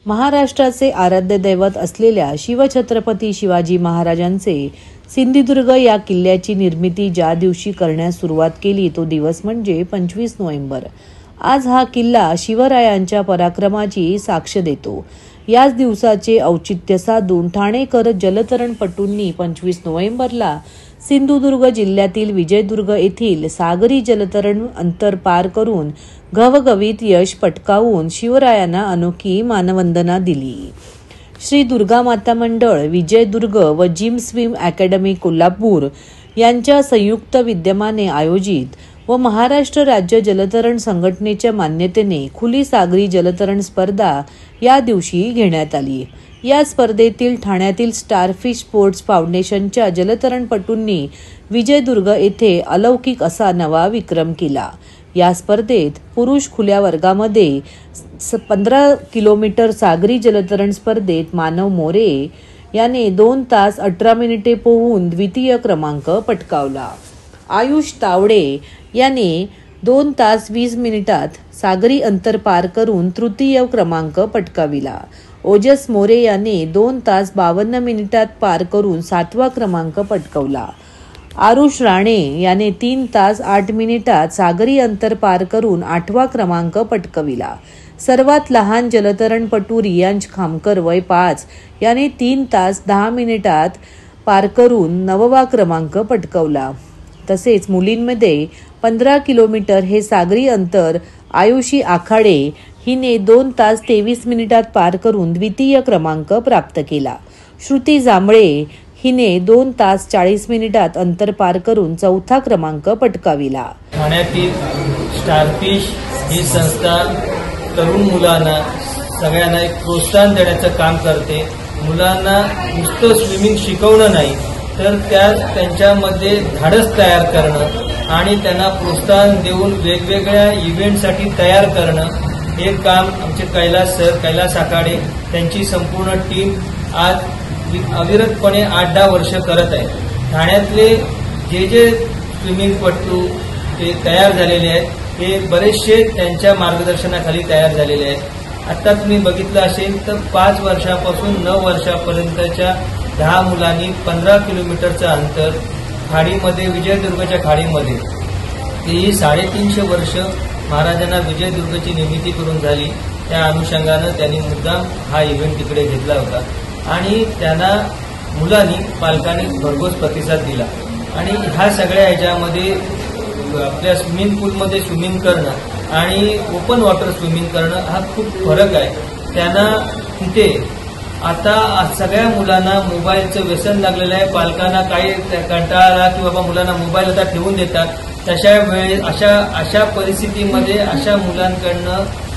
महाराष्ट्राचे आराध्य दैवत असलेल्या शिवछत्रपती शिवाजी महाराजांचे सिंधुदुर्ग या किल्ल्याची निर्मिती ज्या दिवशी करण्यास सुरुवात केली तो दिवस म्हणजे 25 नोव्हेंबर। आज हा किल्ला शिवरायांच्या पराक्रमाची साक्ष देतो। याच दिवसाचे औचित्य साधून ठाणेकर जलतरणपटूंनी 25 नोव्हेंबरला सिंधुदुर्ग जिल्ह्यातील विजयदुर्ग येथील सागरी जलतरण अंतर पार करून घवघवीत यश पटकावून शिवरायांना अनोखी मानवंदना दिली। श्री दुर्गा माता मंडळ विजयदुर्ग व जिम स्विम अकॅडमी कोल्हापूर यांच्या संयुक्त विद्यमाने आयोजित व महाराष्ट्र राज्य जलतरण संघटनेच्या मान्यतेने खुली सागरी जलतरण स्पर्धा या दिवशी घेण्यात आली। या स्पर्धेतील ठाण्यातील स्टारफिश स्पोर्ट्स फाउंडेशनच्या जलतरणपटूंनी विजयदुर्ग येथे अलौकिक असा नवा विक्रम केला। या स्पर्धेत पुरुष खुल्या वर्गामध्ये 15 किलोमीटर सागरी जलतरण स्पर्धेत मानव मोरे याने 2 तास 18 मिनिटे पोहून द्वितीय क्रमांक पटकावला। आयुष तावडे याने 2 तास 20 मिनिटात सागरी अंतर पार करून तृतीय क्रमांक पटकाविला। ओजस मोरे याने 2 तास 52 मिनिटात पार करून 7वा क्रमांक पटकावला। आरुष राणे याने 3 तास 8 मिनिटात सागरी अंतर पार करून 8वा क्रमांक पटकाविला। सर्वात लहान जलतरणपटू रियांश खामकर वय 5 याने 3 तास 10 मिनिटात पार करून 9वा क्रमांक पटकावला। तसेच मुलींमध्ये 15 किलोमीटर हे सागरी अंतर आयुषी आखाडे हिने 2 तास 23 मिनिटात पार करून द्वितीय क्रमांक प्राप्त केला। श्रुती जांभळे हिने 2 तास 40 मिनिटात अंतर पार करून 4था क्रमांक पटकाविला। ठाण्यातील स्टारफिश ही संस्था तरुण मुलांना सगळ्यांना एक प्रोत्साहन देण्याचं काम करते। मुलांना नुसतं स्विमिंग शिकवणं नाही तर त्यांच्यामध्ये धाडस तयार करणं आणि त्यांना प्रोत्साहन देऊन वेगवेगळ्या इव्हेंटसाठी तयार करणं हे काम आमचे कैलास आखाडे त्यांची संपूर्ण टीम आज अविरतपणे 8-10 वर्ष करत आहे। ठाण्यातले जे स्विमिंगपटू ते तयार झालेले आहेत ते बरेचसे त्यांच्या मार्गदर्शनाखाली तयार झालेले आहेत। आता तुम्ही बघितलं असेल तर 5 वर्षापासून 9 वर्षापर्यंतच्या 10 मुलांनी 15 किलोमीटरचं अंतर खाडीमध्ये विजयदुर्गच्या खाडीमध्ये ही 350 वर्ष महाराजांना विजयदुर्गची निर्मिती करून झाली। त्या अनुषंगानं त्यांनी मुद्दाम हा इव्हेंट तिकडे घेतला होता आणि त्यांना मुलांनी पालकांनी भरघोस प्रतिसाद दिला आणि ह्या सगळ्या ह्याच्यामध्ये आपल्या स्विमिंग पूलमध्ये स्विमिंग करणं आणि ओपन वॉटर स्विमिंग करणं हा खूप फरक आहे। त्यांना तिथे आता सगळ्या मुलांना मोबाईलचं व्यसन लागलेलं आहे। पालकांना काही कंटाळा की बाबा मुलांना मोबाईल आता ठेवून देतात, तशा वेळेस अशा परिस्थितीमध्ये अशा मुलांकडनं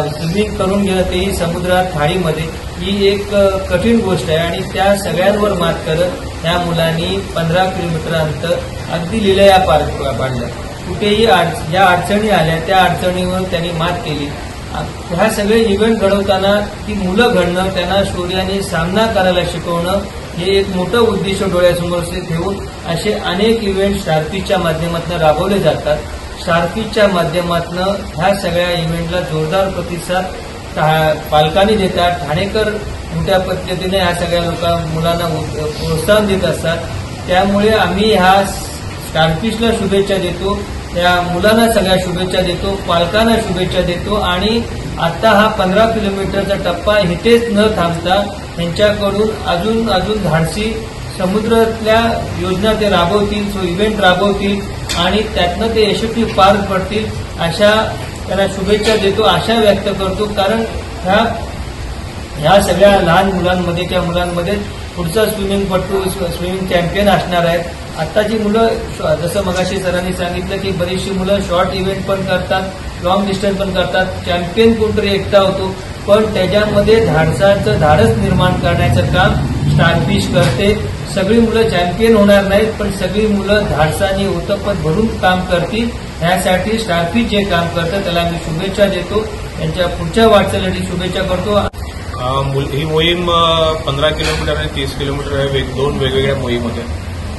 स्विमिंग करून घेणं तेही समुद्रात खाडीमध्ये ही एक कठीण गोष्ट आहे आणि त्या सगळ्यांवर मात करत त्या मुलांनी 15 किलोमीटर अंतर अगदी लिलया पार पाडलं। कुठेही ज्या अडचणी आल्या त्या अडचणीवर त्यांनी मात केली। ह्या सगळे इव्हेंट घडवताना ती मुलं घडणं, त्यांना शौर्याने सामना करायला शिकवणं हे एक मोठं उद्दिष्ट डोळ्यासमोर ठेवून असे अनेक इव्हेंट स्टारफिशच्या माध्यमातून राबवले जातात। स्टारफिशच्या माध्यमातून ह्या सगळ्या इव्हेंटला जोरदार प्रतिसाद पालकांनी देतात। ठाणेकर मोठ्या पद्धतीने ह्या सगळ्या मुलांना प्रोत्साहन देत असतात। त्यामुळे आम्ही ह्या स्टारफिशला शुभेच्छा देतो, त्या मुलांना सगळ्या शुभेच्छा देतो, पालकांना शुभेच्छा देतो आणि आता हा 15 किलोमीटरचा टप्पा इथेच न थांबता त्यांच्याकडून अजून धाडसी समुद्रातल्या योजना ते राबवतील, तो इव्हेंट राबवतील आणि त्यातनं ते यशस्वी पार पडतील अशा त्यांना शुभेच्छा देतो, आशा व्यक्त करतो। कारण ह्या सगळ्या लहान मुलांमध्ये किंवा मुलांमध्ये पुढचा स्विमिंग चॅम्पियन असणार आहेत। आत्ताची मुलं जसं मगाशी सरांनी सांगितलं की बरीचशी मुलं शॉर्ट इव्हेंट पण करतात, लॉंग डिस्टन्स पण करतात, चॅम्पियन कोणतरी एकटा होतो, पण त्याच्यामध्ये धाडस निर्माण करण्याचं काम स्टारफिश करते। सगळी मुलं चॅम्पियन होणार नाहीत पण सगळी मुलं धाडसाने ओतप्रोत भरून काम करतील। यासाठी स्टारफिश जे काम करतं त्याला मी शुभेच्छा देतो। त्यांच्या पुढच्या वाटचालीसाठी शुभेच्छा करतो. ही मोहीम 15 किलोमीटर आणि 30 किलोमीटर दोन वेगवेगळ्या मोहीम होत्या.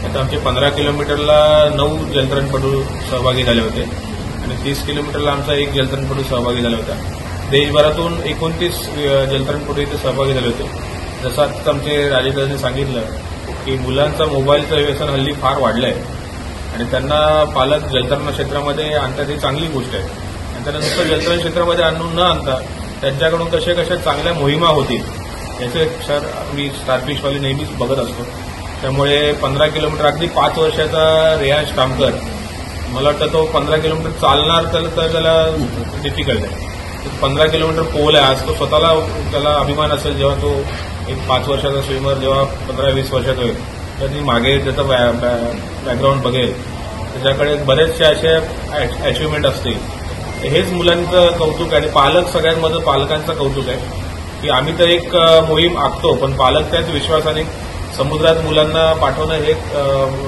आता आमचे 15 किलोमीटरला 9 जलतरणपटू सहभागी झाले होते आणि 30 किलोमीटरला आमचा 1 जलतरणपटू सहभागी झाला होता. देशभरातून 29 जलतरणपटू इथे सहभागी झाले होते. जसं आता आमचे राजेदादांनी सांगितलं की मुलांचा मोबाईलचं व्यसन हल्ली फार वाढलं आहे आणि त्यांना पालक जलतरण क्षेत्रामध्ये आणतात ही चांगली गोष्ट आहे. आणि त्यांना नुसतं जलतरण क्षेत्रामध्ये आणून न आणता त्यांच्याकडून कशा चांगल्या मोहिमा होतील याचे सर मी स्टारफिशवाले नेहमीच बघत असतो. त्यामुळे 15 किलोमीटर अगदी 5 वर्षाचा रेयांश कामकर मला वाटतं तो 15 किलोमीटर चालणार तर त्याला डिफिकल्ट आहे. 15 किलोमीटर पोल आहे. आज तो स्वतःला त्याला अभिमान असेल जेव्हा तो एक 5 वर्षाचा स्विमर जेव्हा 15-20 वर्षात होईल तर ती मागे त्याचं बॅकग्राऊंड बघेल त्याच्याकडे बरेचसे असे अचिव्हमेंट असतील. हेच मुलांचं कौतुक आहे आणि पालक सगळ्यात महत्त्वाचं पालकांचं कौतुक आहे की आम्ही तर एक मोहीम आखतो पण पालक त्याच विश्वासाने समुद्रात मुलांना पाठवणं हे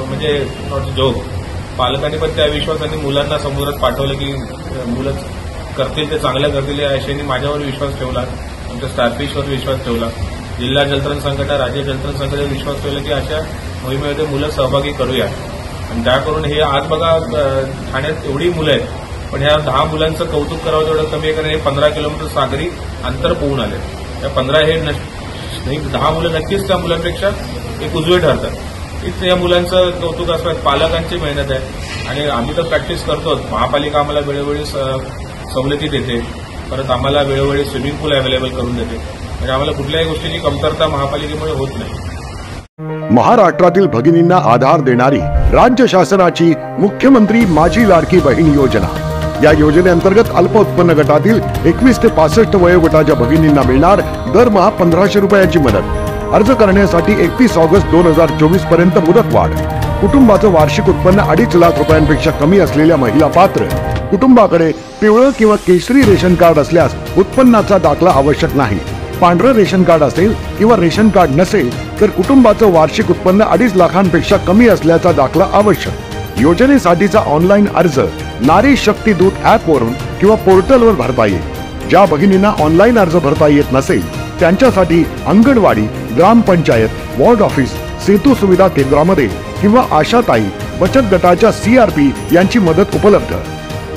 म्हणजे नॉट जोक. पालकांनी पण त्या विश्वासाने मुलांना समुद्रात पाठवलं की मुलं करतील ते चांगलं करतील या आशेने माझ्यावर विश्वास ठेवला. आमच्या स्टारफिशवर विश्वास ठेवला. जिल्हा जलतरण संघटना राज्य जलतरण संघटनेवर विश्वास ठेवला की अशा मोहिमेमध्ये मुलं सहभागी करूया. आणि त्या करून हे आज बघा ठाण्यात एवढी मुलं आहेत पण ह्या 10 मुलांचं कौतुक करावं तेवढं कमी आहे कारण हे 15 किलोमीटर सागरी अंतर पोहून आले. त्या 15 हे 10 मुलं नक्कीच त्या मुलांपेक्षा एक उजवे ठरतात. इथे या मुलांचं कौतुक असतात. पालकांची मेहनत आहे आणि आम्ही तर प्रॅक्टिस करतोच. महापालिका आम्हाला वेळोवेळी सवलती देते. परत आम्हाला वेळोवेळी स्विमिंग पूल अवेलेबल करून देते. म्हणजे आम्हाला कुठल्याही गोष्टीची कमतरता महापालिकेमुळे होत नाही. महाराष्ट्रातील भगिनींना आधार देणारी राज्य शासनाची मुख्यमंत्री माझी लाडकी बहीण योजना. या योजनेअंतर्गत अल्प उत्पन्न गटातील 21 ते 65 वयोगटाच्या भगिनींना मिळणार दरमहा 1500 रुपयाची मदत. अर्ज करण्यासाठी 31 ऑगस्ट 2024 पर्यंत मुदतवाढ. कुटुंबाचं वार्षिक उत्पन्न 2.5 लाख रुपयांपेक्षा कमी असलेल्या महिला पात्र. कुटुंबाकडे पिवळं किंवा केशरी रेशन कार्ड असल्यास उत्पन्नाचा दाखला आवश्यक नाही. पांढरं रेशन कार्ड असेल किंवा रेशन कार्ड नसेल तर कुटुंबाचं वार्षिक उत्पन्न 2.5 लाखांपेक्षा कमी असल्याचा दाखला आवश्यक. योजनेसाठीचा ऑनलाईन अर्ज नारी शक्ती दूत ऍप वरून किंवा पोर्टलवर भरता येईल. ज्या भगिनींना ऑनलाईन अर्ज भरता येत नसेल त्यांच्यासाठी अंगणवाडी, ग्रामपंचायत, वॉर्ड ऑफिस, सेतू सुविधा केंद्रामध्ये किंवा आशाताई बचत गटाच्या CRP यांची मदत उपलब्ध.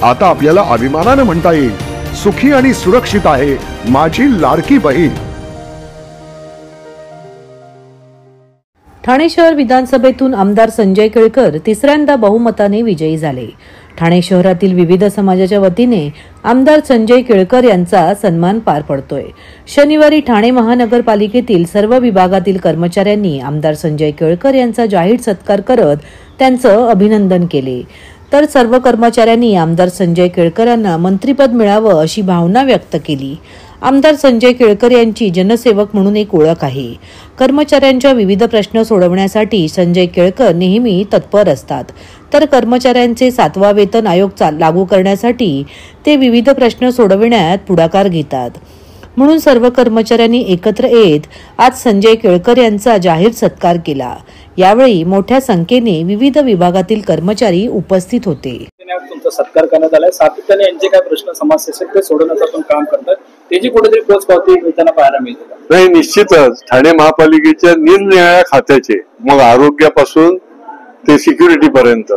आता आपल्याला अभिमानानं म्हणता येईल सुखी आणि सुरक्षित आहे माझी लाडकी बहीण. ठाणे शहर विधानसभेतून आमदार संजय केळकर तिसऱ्यांदा बहुमताने विजयी झाले. ठाणे शहरातील विविध समाजाच्या वतीने आमदार संजय केळकर यांचा सन्मान पार पडतोय. शनिवारी ठाणे महानगरपालिकेतील सर्व विभागातील कर्मचाऱ्यांनी आमदार संजय केळकर यांचा जाहीर सत्कार करत त्यांचं अभिनंदन केले. तर सर्व कर्मचाऱ्यांनी आमदार संजय केळकर यांना मंत्रिपद मिळावं अशी भावना व्यक्त केली. आमदार संजय केळकर यांची जनसेवक म्हणून एक ओळख आहे. कर्मचाऱ्यांच्या विविध प्रश्न सोडवण्यासाठी संजय केळकर नेहमी तत्पर असतात. तर कर्मचाऱ्यांचे 7वा वेतन आयोग लागू करण्यासाठी ते विविध प्रश्न सोडविण्यात पुढाकार घेतात. म्हणून सर्व कर्मचाऱ्यांनी एकत्र येत आज संजय केळकर यांचा जाहीर सत्कार केला. यावेळी मोठ्या संख्येने विविध विभागातील कर्मचारी उपस्थित होते. तुमचा सत्कार करण्यात आलाय. सातत्याने यांचे काय प्रश्न समस्या असेल ते सोडवण्याचं आपण काम करतात. त्याची कुठेतरी पोचपावती मिळताना पाहायला मिळते. नाही, निश्चितच ठाणे महापालिकेच्या निरनिराळ्या खात्याचे मग आरोग्यापासून ते सिक्युरिटी पर्यंत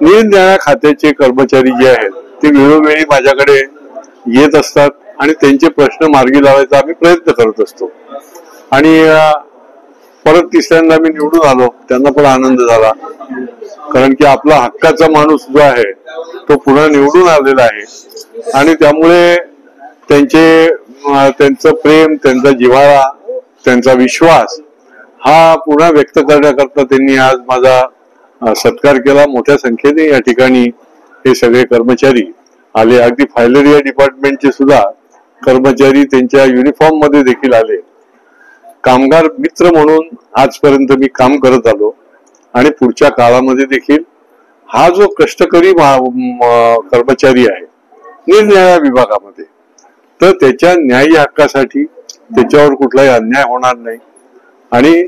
निरनिराळ्या खात्याचे कर्मचारी जे आहेत ते वेळोवेळी माझ्याकडे येत असतात आणि त्यांचे प्रश्न मार्गी लावायचा आम्ही प्रयत्न करत असतो. आणि परत तिसऱ्यांदा मी निवडून आलो त्यांना पण आनंद झाला कारण की आपला हक्काचा माणूस जो आहे तो पुन्हा निवडून आलेला आहे आणि त्यामुळे त्यांचं प्रेम, त्यांचा जिव्हाळा, त्यांचा विश्वास हा पुन्हा व्यक्त करण्याकरता त्यांनी आज माझा सत्कार केला. मोठ्या संख्येने या ठिकाणी हे सगळे कर्मचारी आले. अगदी फायलेरिया डिपार्टमेंटचे सुद्धा कर्मचारी त्यांच्या युनिफॉर्म मध्ये देखील आले. कामगार मित्र म्हणून आजपर्यंत मी काम करत आलो आणि पुढच्या काळामध्ये देखील हा जो कष्टकरी कर्मचारी आहे निरनिराळ्या विभागामध्ये तर त्याच्या न्यायी हक्कासाठी त्याच्यावर कुठलाही अन्याय होणार नाही आणि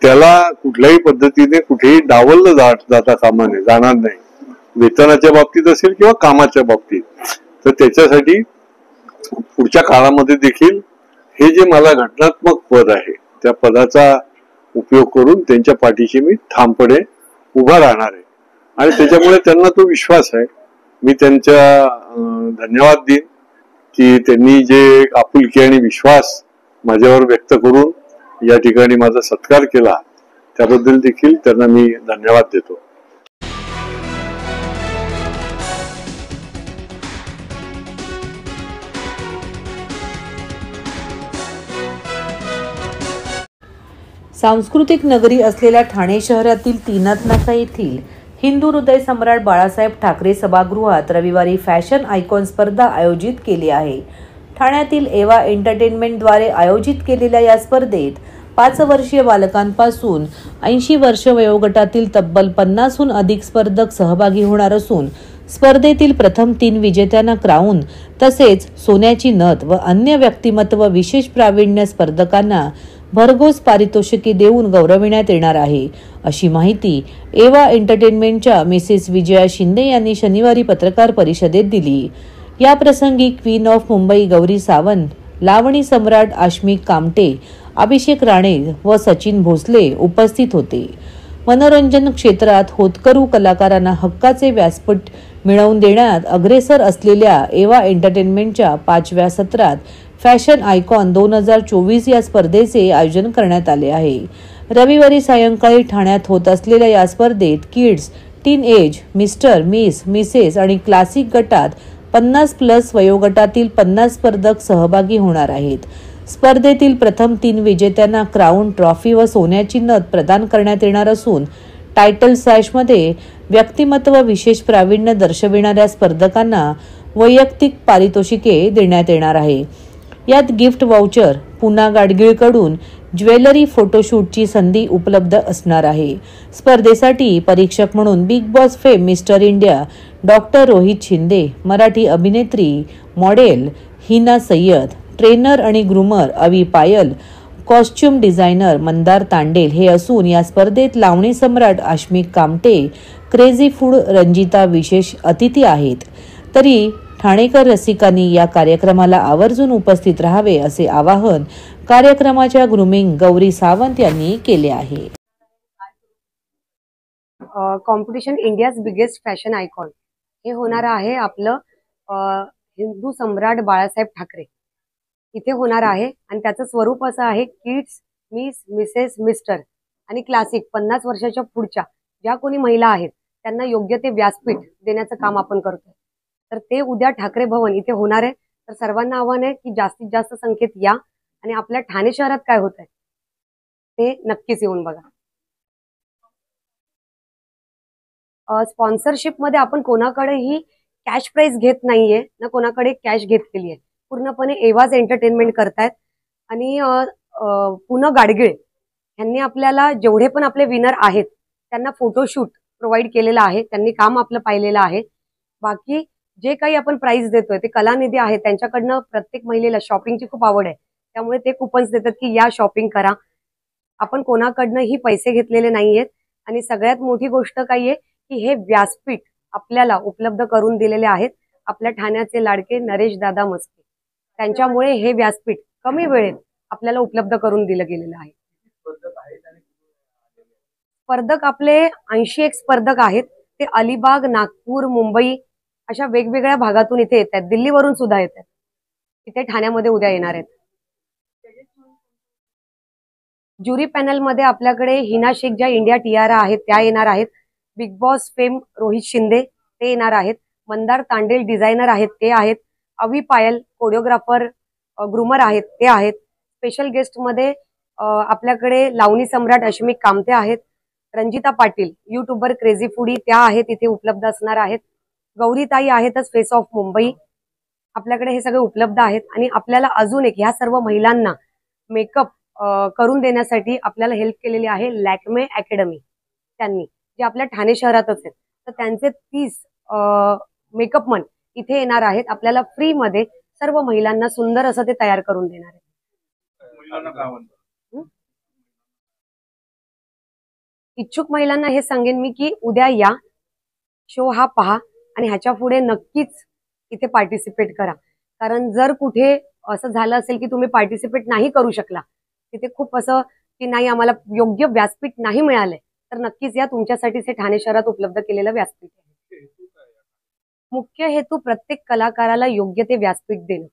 त्याला कुठल्याही पद्धतीने कुठेही डावललं जाता कामा नये, जाणार नाही. वेतनाच्या बाबतीत असेल किंवा कामाच्या बाबतीत तर त्याच्यासाठी पुढच्या काळामध्ये देखील हे जे मला घटनात्मक पद आहे त्या पदाचा उपयोग करून त्यांच्या पाठीशी मी ठामपणे उभा राहणार आहे आणि त्याच्यामुळे त्यांना तो विश्वास आहे. मी त्यांच्या धन्यवाद देईन की त्यांनी जे आपुलकी आणि विश्वास माझ्यावर व्यक्त करून या ठिकाणी माझा सत्कार केला त्याबद्दल देखील त्यांना मी धन्यवाद देतो. सांस्कृतिक नगरी असलेल्या ठाणे शहरातील तीनाथ नाका येथील हिंदू हृदय सम्राट बाळासाहेब ठाकरे सभागृहात रविवारी फॅशन आयकॉन स्पर्धा आयोजित केली आहे. ठाण्यातील एवा एंटरटेनमेंटद्वारे आयोजित केलेल्या या स्पर्धेत 5 वर्षीय बालकांपासून 80 वर्ष वयोगटातील तब्बल 50हून अधिक स्पर्धक सहभागी होणार असून स्पर्धेतील प्रथम 3 विजेत्यांना क्राऊन तसेच सोन्याची नथ व अन्य व्यक्तिमत्व विशेष प्रावीण्य स्पर्धकांना भरघोस पारितोषिके देऊन गौरविण्यात येणार आहे, अशी माहिती एवा एंटरटेनमेंटच्या मिसेस विजया शिंदे यांनी शनिवारी पत्रकार परिषदेत दिली. या प्रसंगी क्वीन ऑफ मुंबई गौरी सावंत, लावणी सम्राट आश्मिक कामटे, अभिषेक राणे व सचिन भोसले उपस्थित होते. मनोरंजन क्षेत्रात होतकरू कलाकारांना हक्काचे व्यासपीठ मिळवून देण्यात अग्रेसर असलेल्या एवा एंटरटेनमेंटच्या 5व्या सत्रात फॅशन आयकॉन 2024 या स्पर्धेचे आयोजन करण्यात आले आहे. रविवारी सायंकाळी ठाण्यात होत असलेल्या या स्पर्धेत kids, teen age, mister, miss, Mrs आणि क्लासिक गटात 50+ वयोगटातील 50 स्पर्धक सहभागी होणार आहेत. स्पर्धेतील प्रथम 3 विजेत्यांना क्राऊन, ट्रॉफी व सोन्याची नथ प्रदान करण्यात येणार असून टायटल सॅशमध्ये व्यक्तिमत्व विशेष प्रावीण्य दर्शविणाऱ्या स्पर्धकांना वैयक्तिक पारितोषिके देण्यात येणार आहे. यात गिफ्ट वाउचर, पुन्हा गाडगीळकडून ज्वेलरी, फोटोशूटची संधी उपलब्ध असणार आहे. स्पर्धेसाठी परीक्षक म्हणून big boss fame mister India doctor Rohit Shinde, Marathi अभिनेत्री मॉडेल हिना सय्यद, ट्रेनर आणि ग्रूमर अवी पायल, कॉस्ट्युम डिझायनर मंदार तांडेल हे असून या स्पर्धेत लावणी सम्राट आश्मिक कामटे, क्रेझी फूड रंजिता विशेष अतिथी आहेत. तरी ठाणेकर रसिकांनी या कार्यक्रमाला आवर्जून उपस्थित राहावे असे आवाहन कार्यक्रमाच्या ग्रूमिंग गौरी सावंत यांनी केले आहे. Competition India's biggest fashion icon हे होणार आहे आपलं हिंदू सम्राट बाळासाहेब ठाकरे इथे होणार आहे आणि त्याचं स्वरूप असं आहे किड्स, मिस, मिसेस, मिस्टर आणि क्लासिक 50 वर्षाच्या पुढच्या ज्या कोणी महिला आहेत त्यांना योग्य ते व्यासपीठ देण्याचं काम आपण करतोय. तर ते उद्या ठाकरे भवन इथे होणार आहे. तर सर्वांना आव्हान आहे की जास्तीत जास्त संख्येत या आणि आपल्या ठाणे शहरात काय होत आहे ते नक्कीच येऊन बघा. स्पॉन्सरशिप मध्ये आपण कोणाकडेही कॅश प्राइज घेत नाहीये ना कोणाकडे कॅश घेतलेली आहे. पूर्णपणे एवाज एंटरटेनमेंट करतायत आणि पुन्हा गाडगीळ यांनी आपल्याला जेवढे पण आपले विनर आहेत त्यांना फोटोशूट प्रोव्हाइड केलेला आहे. त्यांनी काम आपलं पाहिलेलं आहे. बाकी जे काही आपण प्राइस देतोय ते कलानिधी आहे त्यांच्याकडनं प्रत्येक महिलेला शॉपिंगची खूप आवड आहे त्यामुळे ते कुपन्स देतात की या शॉपिंग करा. आपण कोणाकडनंही पैसे घेतलेले नाहीयेत आणि सगळ्यात मोठी गोष्ट काय आहे की हे व्यासपीठ आपल्याला उपलब्ध करून दिलेले आहेत आपल्या ठाण्याचे लाडके नरेश दादा मस्के. त्यांच्यामुळे हे व्यासपीठ कमी वेळेत आपल्याला उपलब्ध करून दिलं गेलेलं आहे. स्पर्धक आपले 81 स्पर्धक आहेत. ते अलिबाग, नागपूर, मुंबई अशा वेगवेगळ्या भागातून इथे येत आहेत. दिल्लीवरून सुद्धा येत आहेत. इथे ठाण्यामध्ये उद्या येणार आहेत. ज्युरी पॅनल मध्ये आपल्याकडे हिना शेख ज्या इंडिया टीआर आहेत त्या येणार आहेत. Big boss fame Rohit Shinde ते येणार आहेत. मंदार तांडेल डिझायनर आहेत ते आहेत. अवी पायल कोरिओग्राफर ग्रूमर आहेत ते आहेत. स्पेशल गेस्ट मध्ये आपल्याकडे लावणी सम्राट अश्मिक कामते आहेत. Ranjita Patil YouTuber crazy foodie त्या आहेत इथे उपलब्ध असणार आहेत. गौरीताई आहेतच फेस ऑफ मुंबई. आपल्याकडे हे सगळे उपलब्ध आहेत आणि आपल्याला अजून एक ह्या सर्व महिलांना मेकअप करून देण्यासाठी आपल्याला हेल्प केलेली आहे लॅक्मे अकॅडमी. त्यांनी जे आपल्या ठाणे शहरातच आहेत तर त्यांचे 30 मेकअप मन इथे येणार आहेत. आपल्याला फ्री मध्ये सर्व महिलांना सुंदर असं ते तयार करून देणार आहेत. इच्छुक महिलांना हे सांगेन मी की उद्या या, शो हा पहा आणि ह्याच्या पुढे नक्कीच इथे पार्टिसिपेट करा. कारण जर कुठे असं झालं असेल की तुम्ही पार्टिसिपेट नाही करू शकला, तिथे खूप असं की नाही आम्हाला योग्य व्यासपीठ नाही मिळालंय, तर नक्कीच या तुमच्यासाठीच हे ठाणे शहरात उपलब्ध केलेलं व्यासपीठ आहे. मुख्य हेतू प्रत्येक कलाकाराला योग्य ते व्यासपीठ देणं.